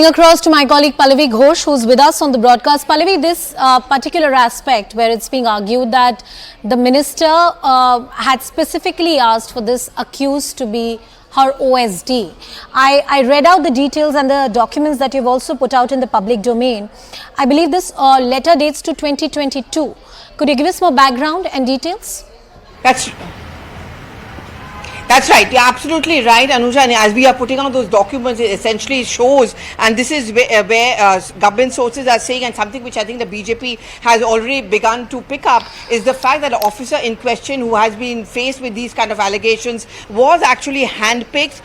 Across to my colleague Pallavi Ghosh, who's with us on the broadcast. Pallavi, this particular aspect where it's being argued that the minister had specifically asked for this accused to be her OSD. I read out the details and the documents that you've also put out in the public domain. I believe this letter dates to 2022. Could you give us more background and details? That's right. You're absolutely right, Anuja. And as we are putting out those documents, it essentially shows, and this is where government sources are saying, and something which I think the BJP has already begun to pick up, is the fact that the officer in question who has been faced with these kind of allegations was actually handpicked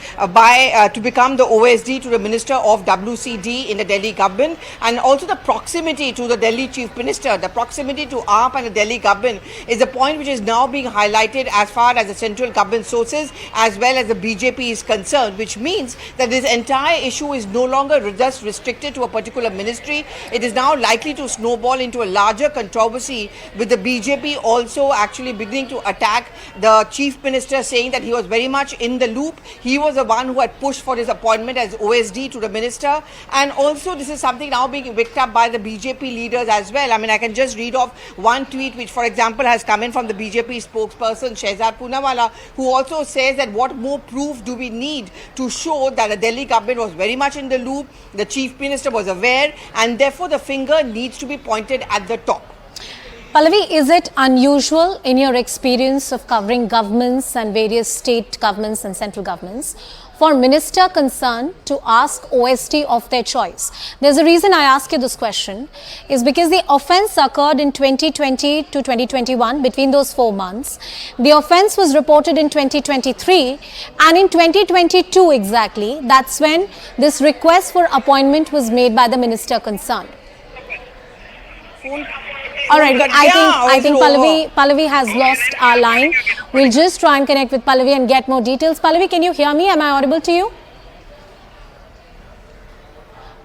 to become the OSD to the Minister of WCD in the Delhi government, and also the proximity to the Delhi Chief Minister, the proximity to AAP and the Delhi government is a point which is now being highlighted as far as the central government sources as well as the BJP is concerned, which means that this entire issue is no longer just restricted to a particular ministry. It is now likely to snowball into a larger controversy, with the BJP also actually beginning to attack the Chief Minister, saying that he was very much in the loop. He was the one who had pushed for his appointment as OSD to the minister. And also this is something now being picked up by the BJP leaders as well. I mean, I can just read off one tweet which, for example, has come in from the BJP spokesperson Shehzad Poonawalla, who also says that what more proof do we need to show that the Delhi government was very much in the loop, the Chief Minister was aware, and therefore the finger needs to be pointed at the top. Pallavi, is it unusual in your experience of covering governments and various state governments and central governments for minister concerned to ask OSD of their choice? There's a reason I ask you this question, is because the offence occurred in 2020 to 2021, between those 4 months. The offence was reported in 2023, and in 2022 exactly, that's when this request for appointment was made by the minister concerned. All right, I think Pallavi has lost our line. We'll just try and connect with Pallavi and get more details. Pallavi, can you hear me? Am I audible to you?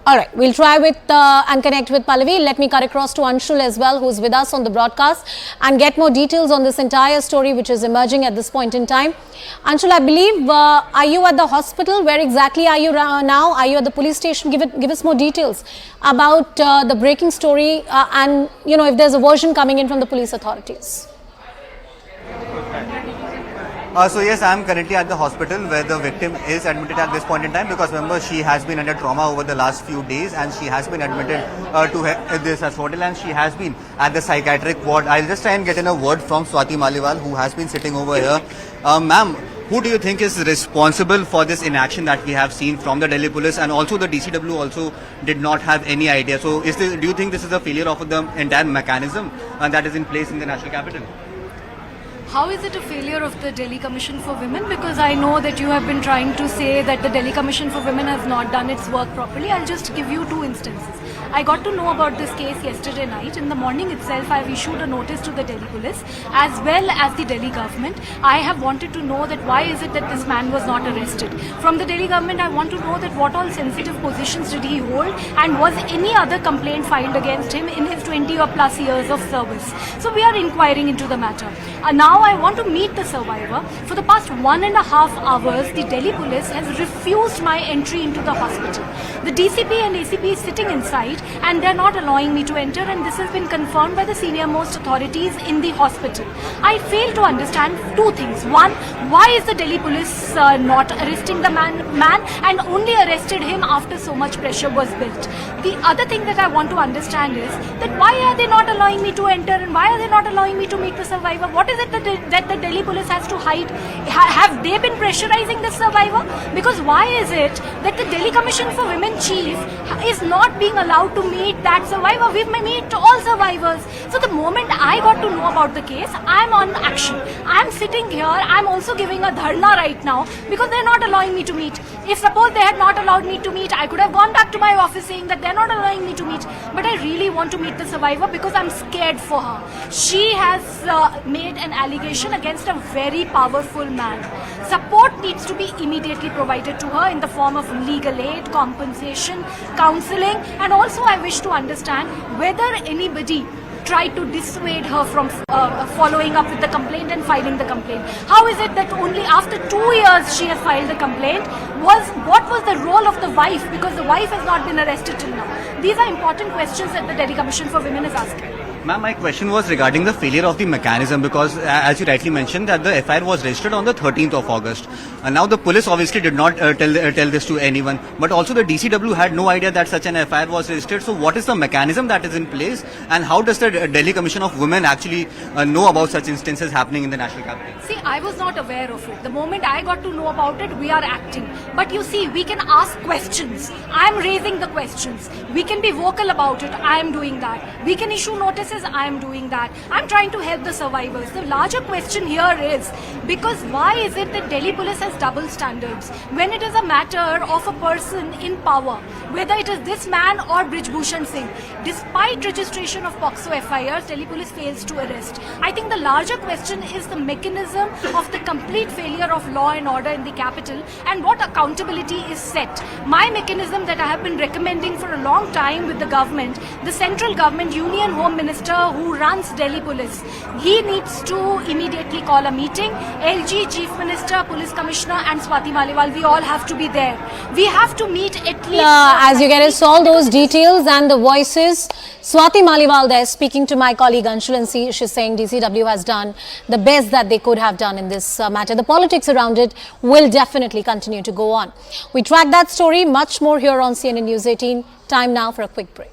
All right, we'll try with and connect with Pallavi. Let me cut across to Anshul as well, who's with us on the broadcast, and get more details on this entire story which is emerging at this point in time. Anshul, I believe, are you at the hospital? Where exactly are you now? Are you at the police station? Give us more details about the breaking story and, you know, if there's a version coming in from the police authorities. So yes, I am currently at the hospital where the victim is admitted at this point in time, because remember, she has been under trauma over the last few days and she has been admitted to this hospital, and she has been at the psychiatric ward. I'll just try and get in a word from Swati Maliwal, who has been sitting over here. Ma'am, who do you think is responsible for this inaction that we have seen from the Delhi police, and also the DCW also did not have any idea? So do you think this is a failure of the entire mechanism that is in place in the national capital? How is it a failure of the Delhi Commission for Women? Because I know that you have been trying to say that the Delhi Commission for Women has not done its work properly. I'll just give you 2 instances. I got to know about this case yesterday night. In the morning itself, I have issued a notice to the Delhi police as well as the Delhi government. I have wanted to know that why is it that this man was not arrested. From the Delhi government, I want to know that what all sensitive positions did he hold, and was any other complaint filed against him in his 20 or plus years of service. So we are inquiring into the matter. Now I want to meet the survivor. For the past 1.5 hours, the Delhi police has refused my entry into the hospital. The DCP and ACP is sitting inside and they're not allowing me to enter, and this has been confirmed by the senior most authorities in the hospital. I fail to understand 2 things. One, why is the Delhi police not arresting the man and only arrested him after so much pressure was built? The other thing that I want to understand is that why are they not allowing me to enter, and why are they not allowing me to meet the survivor? What is it that the Delhi police has to hide? Have they been pressurizing the survivor? Because why is it that the Delhi Commission for Women chief is not being allowed to meet that survivor? We may meet all survivors. So the moment I got to know about the case, I'm on action. I'm sitting here. I'm also giving a dharna right now because they're not allowing me to meet. If suppose they had not allowed me to meet, I could have gone back to my office saying that they're not allowing me to meet. But I really want to meet the survivor because I'm scared for her. She has made an allegation against a very powerful man. Support needs to be immediately provided to her in the form of legal aid, compensation, counseling, and also I wish to understand whether anybody tried to dissuade her from following up with the complaint and filing the complaint? How is it that only after 2 years she has filed the complaint? What was the role of the wife? Because the wife has not been arrested till now. These are important questions that the Delhi Commission for Women is asking. Ma'am, my question was regarding the failure of the mechanism because, as you rightly mentioned, that the FIR was registered on the 13th of August. And now the police obviously did not tell this to anyone, but also the DCW had no idea that such an FIR was registered. So, what is the mechanism that is in place, and how does the Delhi Commission of Women actually know about such instances happening in the national capital? See, I was not aware of it. The moment I got to know about it, we are acting. But you see, we can ask questions. I am raising the questions. We can be vocal about it. I am doing that. We can issue notices. I am doing that. I'm trying to help the survivors. The larger question here is, because why is it that Delhi police has double standards when it is a matter of a person in power, whether it is this man or Brij Bhushan Singh? Despite registration of POCSO FIRs, Delhi police fails to arrest. I think the larger question is the mechanism of the complete failure of law and order in the capital and what accountability is set. My mechanism that I have been recommending for a long time with the government, the central government, Union Home Minister who runs Delhi Police, he needs to immediately call a meeting. LG, Chief Minister, Police Commissioner and Swati Maliwal, we all have to be there. We have to meet at least... As you get us all those details and the voices, Swati Maliwal there speaking to my colleague Anshul, and she's saying DCW has done the best that they could have done in this matter. The politics around it will definitely continue to go on. We track that story, much more here on CNN News 18. Time now for a quick break.